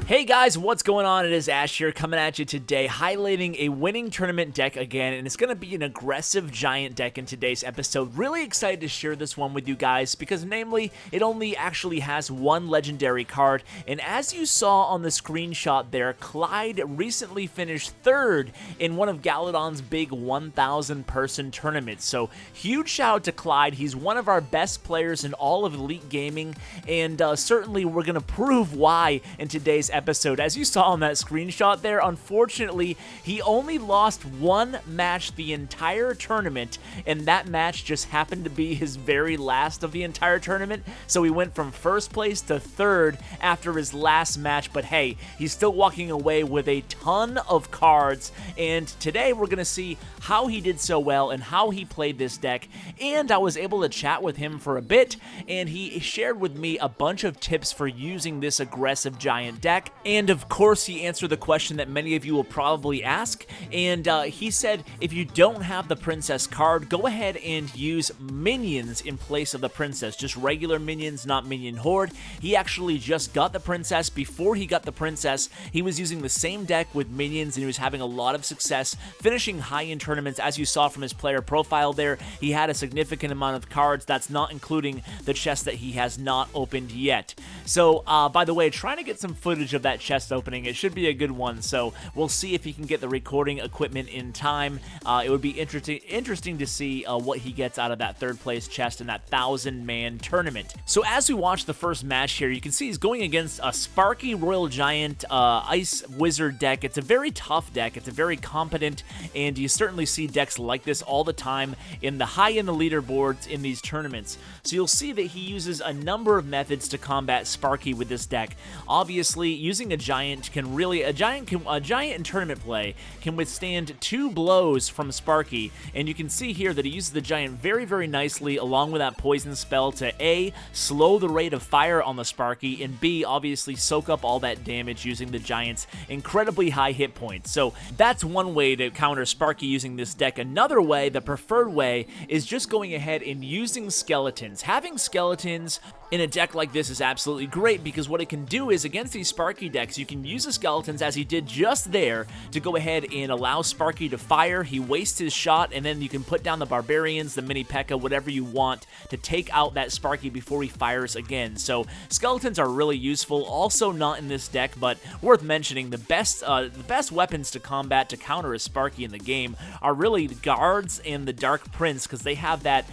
Hey guys, what's going on? It is Ash here coming at you today, highlighting a winning tournament deck again, and it's going to be an aggressive giant deck in today's episode. Really excited to share this one with you guys because namely, it only actually has one legendary card, and as you saw on the screenshot there, Clyde recently finished third in one of Galadon's big 1,000 person tournaments. So huge shout out to Clyde. He's one of our best players in all of Elite Gaming, and certainly we're going to prove why in today's episode. As you saw on that screenshot there, unfortunately, he only lost one match the entire tournament, and that match just happened to be his very last of the entire tournament, so he went from first place to third after his last match, but hey, he's still walking away with a ton of cards, and today we're going to see how he did so well and how he played this deck, and I was able to chat with him for a bit, and he shared with me a bunch of tips for using this aggressive giant deck. And of course, he answered the question that many of you will probably ask, and he said if you don't have the princess card, go ahead and use minions in place of the princess, just regular minions, not minion horde. He actually just got the princess. Before he got the princess, he was using the same deck with minions, and he was having a lot of success, finishing high in tournaments. As you saw from his player profile there, he had a significant amount of cards. That's not including the chest that he has not opened yet. So, by the way, trying to get some footage of that chest opening. It should be a good one, so we'll see if he can get the recording equipment in time. It would be interesting to see what he gets out of that third place chest in that 1,000-man tournament. So as we watch the first match here, you can see he's going against a Sparky Royal Giant Ice Wizard deck. It's a very tough deck. It's a very competent, and you certainly see decks like this all the time in the high in the leaderboards in these tournaments. So you'll see that he uses a number of methods to combat Sparky with this deck. Obviously, using a giant in tournament play can withstand 2 blows from Sparky, and you can see here that he uses the giant very nicely along with that poison spell to A, slow the rate of fire on the Sparky, and B, obviously soak up all that damage using the giant's incredibly high hit points. So that's one way to counter Sparky using this deck. Another way, the preferred way, is just going ahead and using skeletons. Having skeletons in a deck like this is absolutely great because what it can do is against these Sparky decks, you can use the skeletons as he did just there to go ahead and allow Sparky to fire. He wastes his shot, and then you can put down the barbarians, the mini P.E.K.K.A., whatever you want to take out that Sparky before he fires again. So skeletons are really useful. Also not in this deck, but worth mentioning, the best weapons to combat to counter a Sparky in the game are really the guards and the Dark Prince, because they have that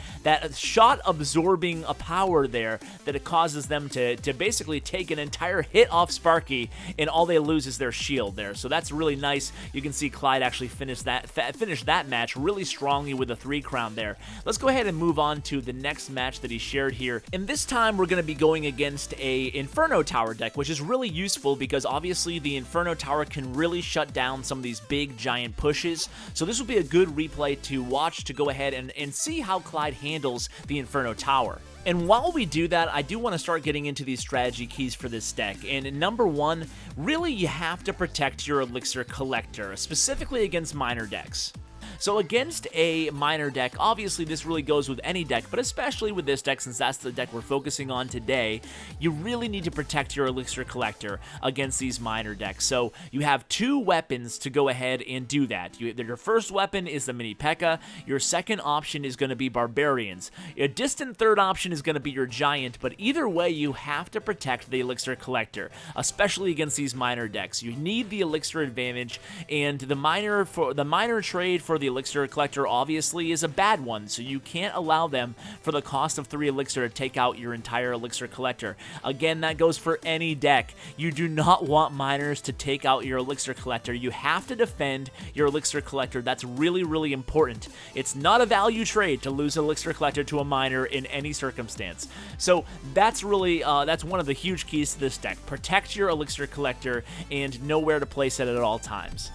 shot absorbing a power there that it causes them to basically take an entire hit off Sparky, and all they lose is their shield there. So that's really nice. You can see Clyde actually finish that match really strongly with a 3 crown there. Let's go ahead and move on to the next match that he shared here. And this time we're going to be going against a Inferno Tower deck, which is really useful because obviously the Inferno Tower can really shut down some of these big giant pushes. So this will be a good replay to watch to go ahead and see how Clyde handles the Inferno Tower. And while we do that, I do want to start getting into these strategy keys for this deck. And number one, really you have to protect your Elixir Collector, specifically against minor decks. So against a minor deck, obviously this really goes with any deck, but especially with this deck, since that's the deck we're focusing on today, you really need to protect your Elixir Collector against these minor decks. So you have 2 weapons to go ahead and do that. Your first weapon is the mini P.E.K.K.A. Your second option is going to be Barbarians. A distant third option is going to be your Giant, but either way you have to protect the Elixir Collector, especially against these minor decks. You need the Elixir advantage, and the minor trade for the Elixir Collector obviously is a bad one, so you can't allow them for the cost of 3 Elixir to take out your entire Elixir Collector. Again, that goes for any deck. You do not want minors to take out your Elixir Collector. You have to defend your Elixir Collector. That's really important. It's not a value trade to lose Elixir Collector to a minor in any circumstance. So that's really that's one of the huge keys to this deck. Protect your Elixir Collector and know where to place it at all times.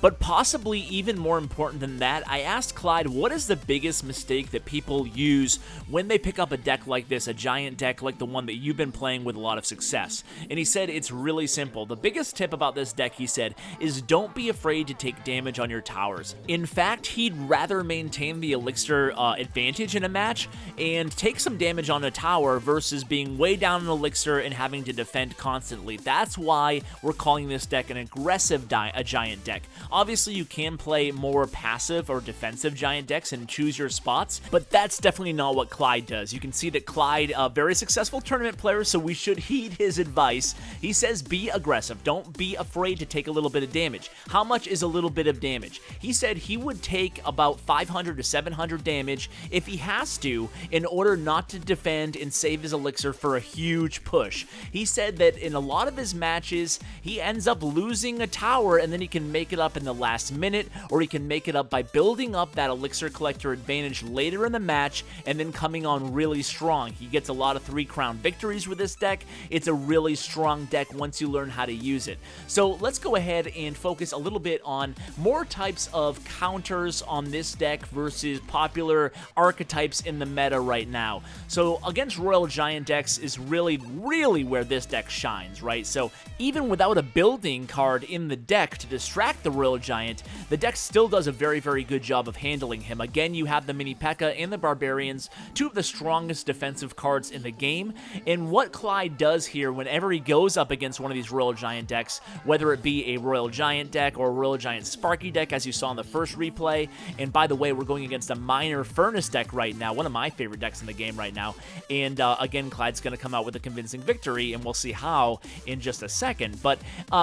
But possibly even more important than that, I asked Clyde what is the biggest mistake that people use when they pick up a deck like this, a giant deck like the one that you've been playing with a lot of success. And he said it's really simple. The biggest tip about this deck, he said, is don't be afraid to take damage on your towers. In fact, he'd rather maintain the elixir advantage in a match and take some damage on a tower versus being way down in elixir and having to defend constantly. That's why we're calling this deck an aggressive giant deck. Obviously, you can play more passive or defensive giant decks and choose your spots, but that's definitely not what Clyde does. You can see that Clyde, a very successful tournament player, so we should heed his advice. He says be aggressive. Don't be afraid to take a little bit of damage. How much is a little bit of damage? He said he would take about 500 to 700 damage if he has to in order not to defend and save his elixir for a huge push. He said that in a lot of his matches, he ends up losing a tower and then he can make it up in the last minute, or he can make it up by building up that elixir collector advantage later in the match and then coming on really strong. He gets a lot of 3 crown victories with this deck. It's a really strong deck once you learn how to use it. So let's go ahead and focus a little bit on more types of counters on this deck versus popular archetypes in the meta right now. So against Royal Giant decks is really where this deck shines, right? So even without a building card in the deck to distract the Royal Giant, the deck still does a very good job of handling him. Again, you have the Mini P.E.K.K.A. and the Barbarians, 2 of the strongest defensive cards in the game, and what Clyde does here whenever he goes up against one of these Royal Giant decks, whether it be a Royal Giant deck or a Royal Giant Sparky deck, as you saw in the first replay, and by the way, we're going against a Miner Furnace deck right now, one of my favorite decks in the game right now, and again, Clyde's going to come out with a convincing victory, and we'll see how in just a second. But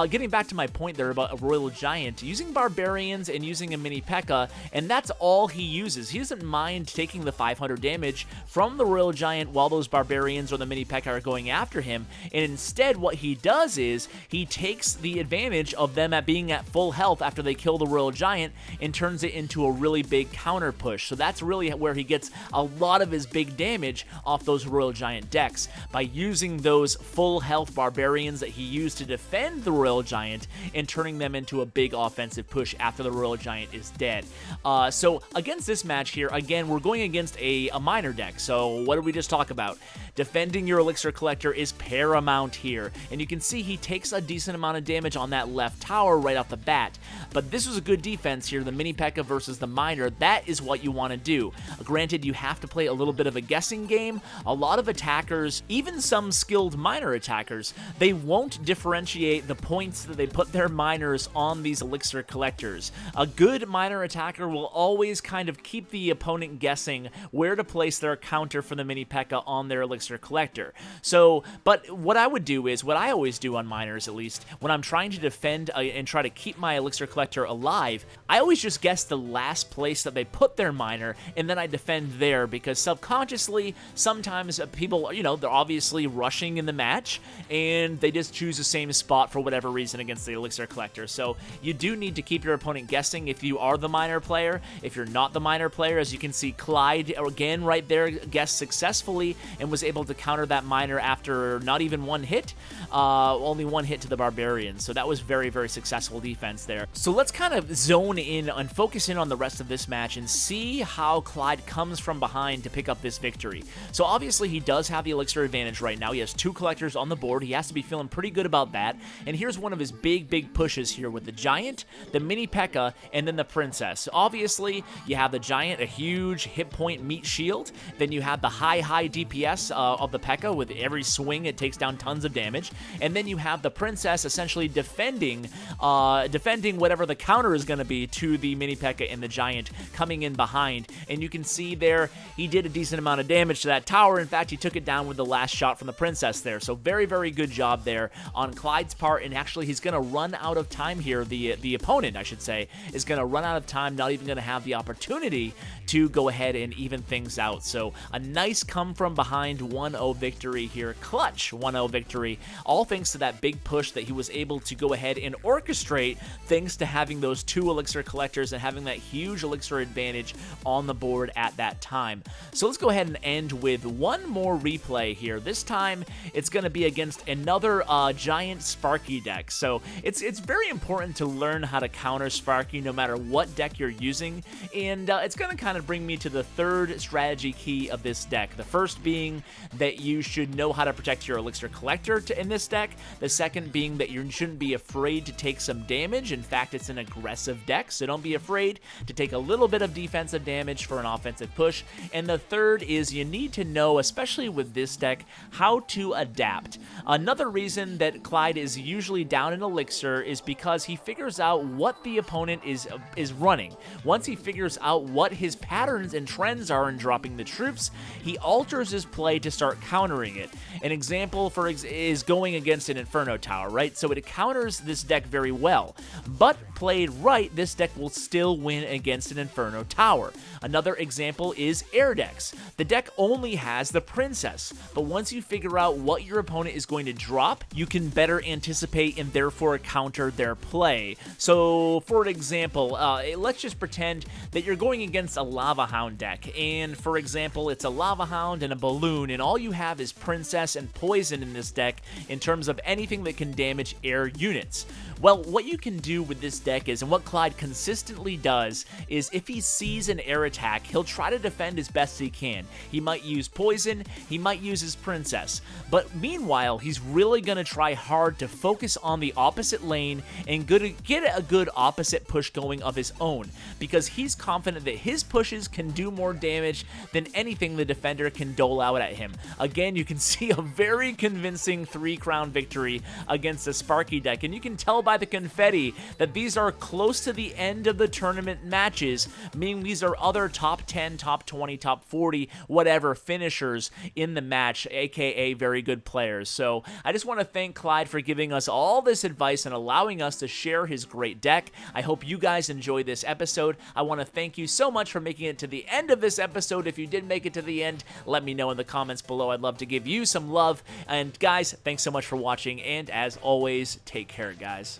getting back to my point there about a Royal Giant, using Barbarians and using a Mini P.E.K.K.A., and that's all he uses. He doesn't mind taking the 500 damage from the Royal Giant while those Barbarians or the Mini P.E.K.K.A. are going after him, and instead what he does is he takes the advantage of them at being at full health after they kill the Royal Giant and turns it into a really big counter push. So that's really where he gets a lot of his big damage off those Royal Giant decks, by using those full health Barbarians that he used to defend the Royal Giant and turning them into a big offensive push after the Royal Giant is dead. So against this match here, again, we're going against a Miner deck. So what did we just talk about? Defending your elixir collector is paramount here, and you can see he takes a decent amount of damage on that left tower right off the bat. But this was a good defense here, the Mini P.E.K.K.A. versus the Miner. That is what you want to do. Granted, you have to play a little bit of a guessing game. A lot of attackers, even some skilled Miner attackers, they won't differentiate the points that they put their miners on these elixir collectors. A good Miner attacker will always kind of keep the opponent guessing where to place their counter for the Mini P.E.K.K.A. on their elixir collector. So, but what I would do is, what I always do on miners at least, when I'm trying to defend and try to keep my elixir collector alive, I always just guess the last place that they put their miner, and then I defend there, because subconsciously, sometimes people, you know, they're obviously rushing in the match, and they just choose the same spot for whatever reason against the elixir collector. So you do need to keep your opponent guessing if you are the Miner player. If you're not the Miner player, as you can see, Clyde, again, right there, guessed successfully and was able to counter that Miner after not even one hit, only one hit to the Barbarian. So that was very successful defense there. So let's kind of zone in and focus in on the rest of this match and see how Clyde comes from behind to pick up this victory. So obviously he does have the elixir advantage right now. He has 2 collectors on the board. He has to be feeling pretty good about that. And here's one of his big pushes here with the Giant, the Mini P.E.K.K.A., and then the Princess. Obviously, you have the Giant, a huge hit point meat shield. Then you have the high DPS of the P.E.K.K.A. with every swing it takes down tons of damage. And then you have the Princess essentially defending whatever the counter is going to be to the Mini P.E.K.K.A. and the Giant coming in behind. And you can see there, he did a decent amount of damage to that tower. In fact, he took it down with the last shot from the Princess there. So very good job there on Clyde's part. And actually, he's going to run out of time here. The opponent, I should say, is going to run out of time, not even going to have the opportunity to go ahead and even things out. So a nice come from behind 1-0 victory here. Clutch 1-0 victory. All thanks to that big push that he was able to go ahead and orchestrate, thanks to having those 2 elixir collectors and having that huge elixir advantage on the board at that time. So let's go ahead and end with one more replay here. This time it's going to be against another Giant Sparky deck. So it's very important to learn how to counter Sparky no matter what deck you're using, and it's going to kind of bring me to the third strategy key of this deck. The first being that you should know how to protect your Elixir Collector in this deck. The second being that you shouldn't be afraid to take some damage. In fact, it's an aggressive deck, so don't be afraid to take a little bit of defensive damage for an offensive push. And the third is you need to know, especially with this deck, how to adapt. Another reason that Clyde is usually down in Elixir is because he figures out what the opponent is running. Once he figures out what his patterns and trends are in dropping the troops, he alters his play to start countering it. An example is going against an Inferno Tower, right? So it counters this deck very well, but played right, this deck will still win against an Inferno Tower. Another example is air decks. The deck only has the Princess, but once you figure out what your opponent is going to drop, you can better anticipate and therefore counter their play. So, for example, let's just pretend that you're going against a Lava Hound deck, and for example, it's a Lava Hound and a Balloon, and all you have is Princess and Poison in this deck in terms of anything that can damage air units. Well, what you can do with this deck is, and what Clyde consistently does, is if he sees an air attack, he'll try to defend as best he can. He might use Poison, he might use his Princess, but meanwhile, he's really going to try hard to focus on the opposite lane and get a good opposite push going of his own, because he's confident that his pushes can do more damage than anything the defender can dole out at him. Again, you can see a very convincing 3-crown victory against the Sparky deck, and you can tell by the confetti that these are close to the end of the tournament matches, meaning these are other top 10, top 20, top 40, whatever finishers in the match, aka very good players. So I just want to thank Clyde for giving us all this advice and allowing us to share his great deck. I hope you guys enjoyed this episode. I want to thank you so much for making it to the end of this episode. If you did make it to the end, let me know in the comments below. I'd love to give you some love. And guys, thanks so much for watching, and as always, take care, guys.